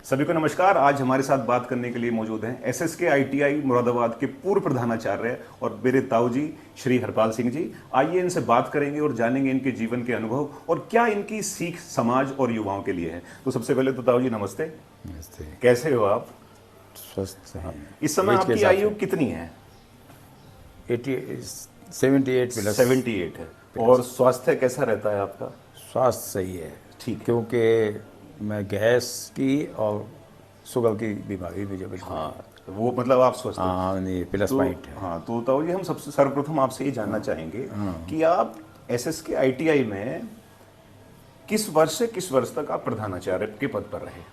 सभी को नमस्कार। आज हमारे साथ बात करने के लिए मौजूद हैं एसएसके आईटीआई मुरादाबाद के पूर्व प्रधानाचार्य और मेरे ताऊ जी श्री हरपाल सिंह जी। आइए इनसे बात करेंगे और जानेंगे इनके जीवन के अनुभव और क्या इनकी सीख समाज और युवाओं के लिए है। तो सबसे पहले तो ताऊ जी नमस्ते। नमस्ते। कैसे हो आप? स्वस्थ हैं। इस समय आपकी आयु कितनी है? 78 प्लस 78 है। और स्वास्थ्य कैसा रहता है आपका? स्वास्थ्य सही है, ठीक है। क्योंकि मैं गैस की और शुगर की बीमारी भी जब हाँ, वो मतलब आप स्वस्थ हैं। हाँ नहीं, प्लस पॉइंट है। हाँ, तो ताऊ जी हम सबसे सर्वप्रथम आपसे ये जानना चाहेंगे कि आप एसएसके आईटीआई में किस वर्ष से किस वर्ष तक आप प्रधानाचार्य के पद पर रहे?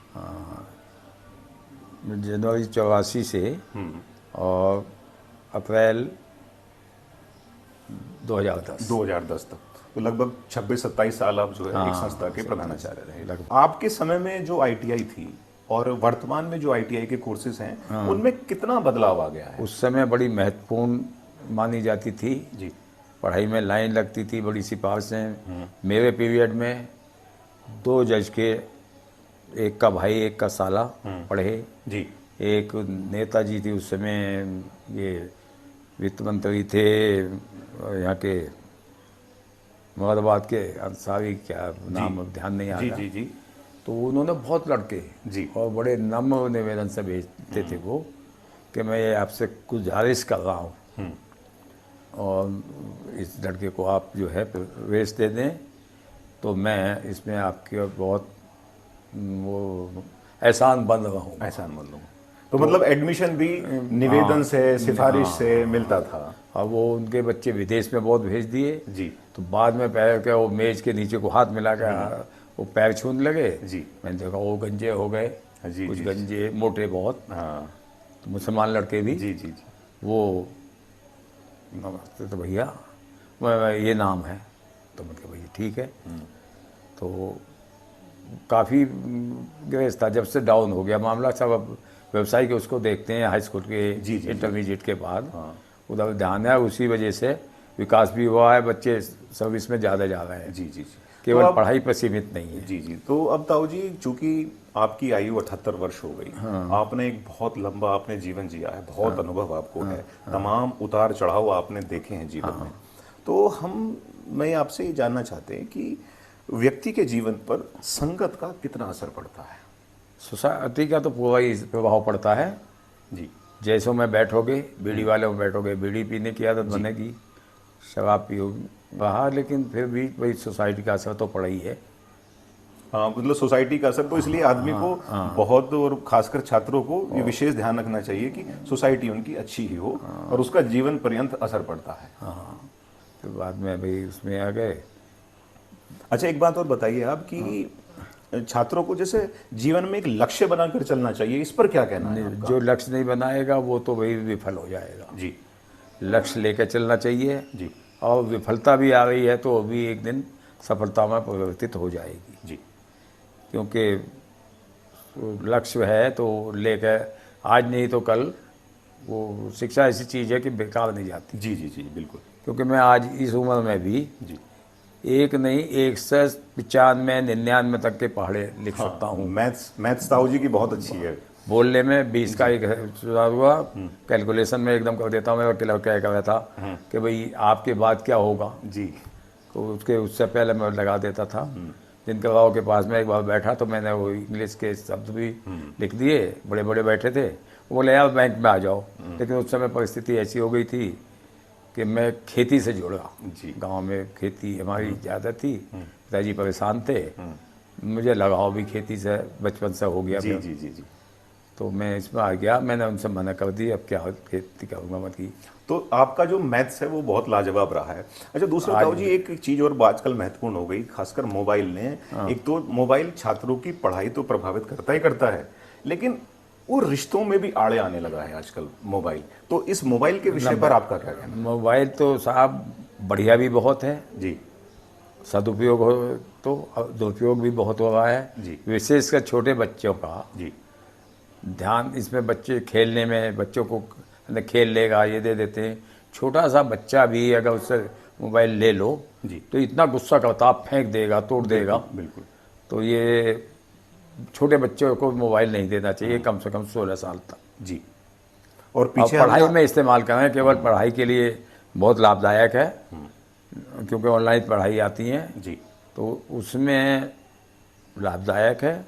जनवरी 84 से और अप्रैल 2010 तक, तो लगभग 26-27 साल आप जो है एक संस्था के प्रधानाचार्य रहे। आपके समय में जो आईटीआई थी और वर्तमान में जो आईटीआई के कोर्सेज हैं उनमें कितना बदलाव आ गया है? उस समय बड़ी महत्वपूर्ण मानी जाती थी जी। पढ़ाई में लाइन लगती थी, बड़ी सिफारिशें। मेरे पीरियड में 2 जज के, एक का भाई एक का साला पढ़े जी। एक नेताजी थी उस समय, ये वित्त मंत्री थे यहाँ के मुरादाबाद के, अंसारी, क्या नाम अब ध्यान नहीं आ जी रहा। जी जी। तो उन्होंने बहुत लड़के जी। और बड़े नम्र निवेदन से भेजते थे वो कि मैं ये आपसे गुजारिश कर रहा हूँ और इस लड़के को आप जो है प्रवेश दे दें, तो मैं इसमें आपके बहुत वो एहसान बन रहा हूँ। एहसान बन लूँ। तो मतलब एडमिशन भी निवेदन से, सिफारिश से मिलता था। अब वो उनके बच्चे विदेश में बहुत भेज दिए जी। तो बाद में पैर के वो मेज के नीचे को हाथ मिला के वो पैर छूने लगे। जी। मैंने देखा वो गंजे हो गए, जी, कुछ जी, गंजे मोटे बहुत। हाँ। तो मुसलमान लड़के भी। जी जी जी। वो नमस्ते, तो भैया ये नाम है, तो मतलब भैया ठीक है। तो काफ़ी ग्रेस था। जब से डाउन हो गया मामला, सब अब व्यवसाय के उसको देखते हैं हाई स्कूल के, जी, जी, इंटरमीडिएट के बाद। हाँ। उधर ध्यान है, उसी वजह से विकास भी हुआ है, बच्चे सर्विस में ज़्यादा जा रहे हैं। जी जी जी। केवल तो पढ़ाई पर सीमित नहीं है। जी जी। तो अब ताऊ जी, चूंकि आपकी आयु 78 वर्ष हो गई, आपने एक बहुत लंबा आपने जीवन जिया है, बहुत अनुभव आपको है, तमाम उतार चढ़ाव आपने देखे हैं जीवन में। तो मैं आपसे ये जानना चाहते हैं कि व्यक्ति के जीवन पर संगत का कितना असर पड़ता है? सोसाइटी का तो पूरा ही प्रभाव पड़ता है जी। जैसों में बैठोगे, बीड़ी वाले में बैठोगे, बीड़ी पीने की आदत बनेगी, शराब पियोगे बाहर, लेकिन फिर भी वही सोसाइटी का असर तो पड़ा ही है। हाँ, मतलब सोसाइटी का असर तो इसलिए आदमी को बहुत, और खासकर छात्रों को ये विशेष ध्यान रखना चाहिए कि सोसाइटी उनकी अच्छी ही हो और उसका जीवन पर्यंत असर पड़ता है। हाँ, फिर बाद में भाई उसमें आ गए। अच्छा, एक बात और बताइए आप कि छात्रों को जैसे जीवन में एक लक्ष्य बनाकर चलना चाहिए, इस पर क्या कहना है आपका? जो लक्ष्य नहीं बनाएगा वो तो भाई विफल हो जाएगा। जी। लक्ष्य लेकर चलना चाहिए जी। और विफलता भी आ रही है तो भी एक दिन सफलता में परिवर्तित हो जाएगी। जी। क्योंकि लक्ष्य है तो लेकर आज नहीं तो कल, वो शिक्षा ऐसी चीज़ है कि बेकार नहीं जाती। जी जी जी, बिल्कुल। क्योंकि मैं आज इस उम्र में भी जी। एक नहीं 195 99 तक के पढ़े लिख सकता हूँ। मैथ्स ताऊ जी की बहुत अच्छी है। बोलने में 20 का एक सुधार हुआ, कैलकुलेशन में एकदम कर देता हूँ। मेरा क्लर्क क्या कह रहा था कि भाई आपके बाद क्या होगा, जी। तो उससे पहले मैं लगा देता था। जिनके राव के पास में एक बार बैठा तो मैंने वो इंग्लिश के शब्द भी लिख दिए, बड़े बड़े बैठे थे। वो बोले यार बैंक में आ जाओ, लेकिन उस समय परिस्थिति ऐसी हो गई थी कि मैं खेती से जुड़ा। गांव में खेती हमारी ज़्यादा थी, पिताजी परेशान थे, मुझे लगाव भी खेती से बचपन से हो गया। जी जी जी जी। तो मैं इसमें आ गया, मैंने उनसे मना कर दी, अब क्या खेती करूँगा मत की। तो आपका जो मैथ्स है वो बहुत लाजवाब रहा है। अच्छा, दूसरा ताऊ जी, एक चीज़ और आजकल महत्वपूर्ण हो गई, खासकर मोबाइल ने। एक तो मोबाइल छात्रों की पढ़ाई तो प्रभावित करता ही करता है, लेकिन वो रिश्तों में भी आड़े आने लगा है आजकल मोबाइल। तो इस मोबाइल के विषय पर आपका क्या कहना है? मोबाइल तो साहब बढ़िया भी बहुत है जी। सदुपयोग हो तो, दुरुपयोग भी बहुत हो रहा है जी। विशेषकर छोटे बच्चों का जी। ध्यान इसमें, बच्चे खेलने में, बच्चों को खेल लेगा ये दे देते हैं। छोटा सा बच्चा भी अगर उससे मोबाइल ले लो जी। तो इतना गुस्सा करता, फेंक देगा, तोड़ देगा। बिल्कुल। तो ये छोटे बच्चों को मोबाइल नहीं देना चाहिए, कम से कम 16 साल तक। जी। और अब पीछे पढ़ाई में इस्तेमाल करें, केवल पढ़ाई के लिए बहुत लाभदायक है, क्योंकि ऑनलाइन पढ़ाई आती है जी तो उसमें लाभदायक है,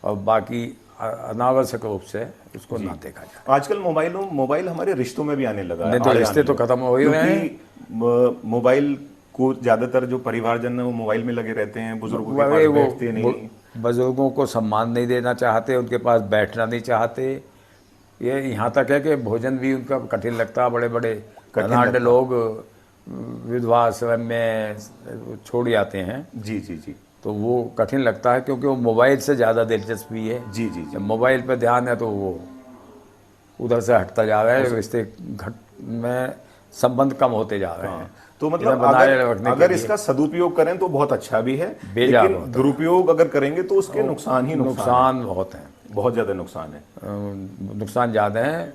और बाकी अनावश्यक रूप से उसको ना देखा जाए। आजकल मोबाइल हमारे रिश्तों में भी आने लगा है। नहीं तो आड़े रिश्ते आने तो लगे। खत्म हो ही रहे हैं। क्योंकि मोबाइल को ज्यादातर जो परिवारजन है वो मोबाइल में लगे रहते हैं, बुजुर्गों के वही पास वो बैठते नहीं। बुजुर्गों को सम्मान नहीं देना चाहते, उनके पास बैठना नहीं चाहते। ये यहाँ तक है कि भोजन भी उनका कठिन लगता है। बड़े बड़े धनाढ्य लोग विधवा आश्रम में छोड़ जाते हैं, जी जी जी तो वो कठिन लगता है, क्योंकि वो मोबाइल से ज़्यादा दिलचस्पी है। जी जी जी जब मोबाइल पर ध्यान है तो वो उधर से हटता जा रहा है, रिश्ते घट में संबंध कम होते जा रहे हैं। तो इन्हें मतलब बनाए रखने के अगर लिए इसका सदुपयोग करें तो बहुत अच्छा भी है, बेजार लेकिन होता है। दुरुपयोग अगर करेंगे तो उसके नुकसान ही नुकसान नुकसान बहुत है, है। बहुत ज्यादा नुकसान है, नुकसान ज़्यादा है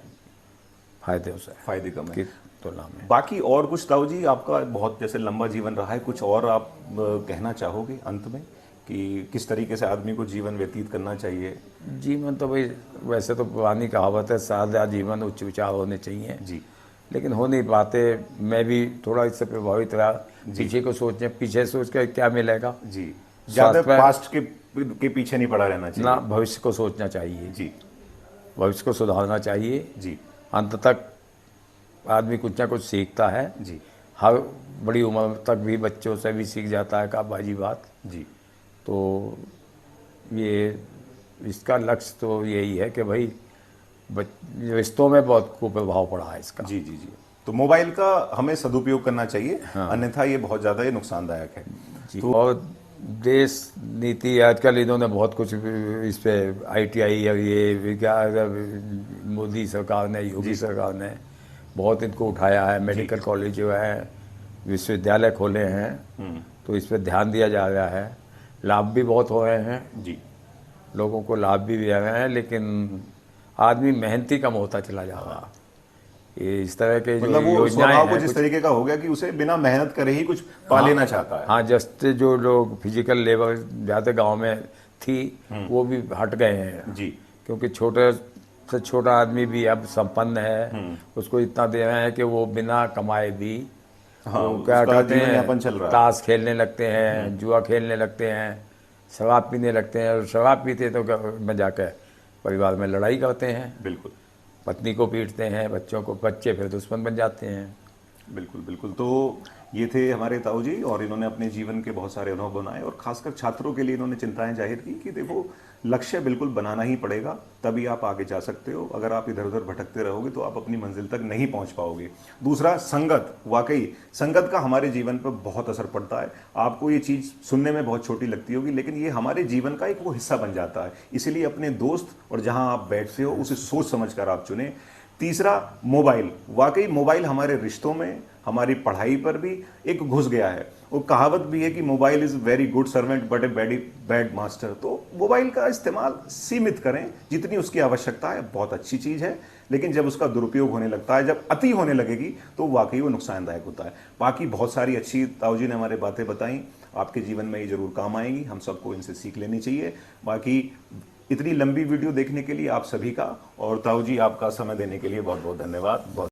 फायदे से फायदे कम की है। तुलना में। बाकी और कुछ ताऊ जी, आपका बहुत जैसे लंबा जीवन रहा है, कुछ और आप कहना चाहोगे अंत में कि किस तरीके से आदमी को जीवन व्यतीत करना चाहिए? जीवन तो भाई वैसे तो पुरानी कहावत है, सादा जीवन उच्च विचार होने चाहिए, जी लेकिन हो नहीं पाते। मैं भी थोड़ा इससे प्रभावित रहा, पीछे सोच कर क्या मिलेगा। जी। ज्यादा स्वास्थ्य पास्ट के पीछे नहीं पड़ा रहना चाहिए। ना, भविष्य को सोचना चाहिए, जी भविष्य को सुधारना चाहिए। जी अंत तक आदमी कुछ ना कुछ सीखता है, जी हर बड़ी उम्र तक भी बच्चों से भी सीख जाता है बाजी बात। जी तो ये इसका लक्ष्य तो यही है कि भाई रिश्तों में बहुत कुप्रभाव पड़ा है इसका। जी जी जी। तो मोबाइल का हमें सदुपयोग करना चाहिए, अन्यथा ये बहुत ज़्यादा ये नुकसानदायक है। जी। और देश नीति आजकल इन्होंने बहुत कुछ इस पे ITI और ये विज्ञान, मोदी सरकार ने, योगी सरकार ने बहुत इनको उठाया है। मेडिकल कॉलेज जो है, विश्वविद्यालय खोले हैं, तो इस पर ध्यान दिया जा रहा है। लाभ भी बहुत हो रहे हैं, जी लोगों को लाभ भी दे रहे हैं, लेकिन आदमी मेहनती कम होता चला जा रहा है। ये इस तरह के जो मतलब वो योजनाएं स्वभाव को हैं, जिस तरीके का हो गया कि उसे बिना मेहनत करे ही कुछ पा लेना चाहता है। हाँ, जस्ट जो लोग फिजिकल लेबर ज़्यादा गांव में थी, वो भी हट गए हैं। जी क्योंकि छोटे से छोटा आदमी भी अब संपन्न है, उसको इतना दे रहे हैं कि वो बिना कमाए भी हाँ, वो क्या उसका कहते जीवन यापन हैं, चल रहा है। ताश खेलने लगते हैं, जुआ खेलने लगते हैं, शराब पीने लगते हैं। और शराब पीते तो में जाकर परिवार में लड़ाई करते हैं, बिल्कुल पत्नी को पीटते हैं, बच्चों को, बच्चे फिर दुश्मन बन जाते हैं। बिल्कुल बिल्कुल। तो ये थे हमारे ताऊ जी, और इन्होंने अपने जीवन के बहुत सारे अनुभव बनाए, और खासकर छात्रों के लिए इन्होंने चिंताएं जाहिर की कि देखो, लक्ष्य बिल्कुल बनाना ही पड़ेगा, तभी आप आगे जा सकते हो। अगर आप इधर उधर भटकते रहोगे तो आप अपनी मंजिल तक नहीं पहुंच पाओगे। दूसरा, संगत, वाकई संगत का हमारे जीवन पर बहुत असर पड़ता है। आपको ये चीज़ सुनने में बहुत छोटी लगती होगी, लेकिन ये हमारे जीवन का एक वो हिस्सा बन जाता है। इसीलिए अपने दोस्त और जहां आप बैठते हो उसे सोच समझ कर आप चुने। तीसरा, मोबाइल, वाकई मोबाइल हमारे रिश्तों में, हमारी पढ़ाई पर भी एक घुस गया है। वो कहावत भी है कि mobile is very good servant but a bad master. तो मोबाइल का इस्तेमाल सीमित करें, जितनी उसकी आवश्यकता है बहुत अच्छी चीज़ है, लेकिन जब उसका दुरुपयोग होने लगता है, जब अति होने लगेगी, तो वाकई वो नुकसानदायक होता है। बाकी बहुत सारी अच्छी ताऊ जी ने हमारे बातें बताई, आपके जीवन में ये जरूर काम आएंगी, हम सबको इनसे सीख लेनी चाहिए। बाकी इतनी लंबी वीडियो देखने के लिए आप सभी का, और ताऊ जी आपका समय देने के लिए बहुत बहुत धन्यवाद। बहुत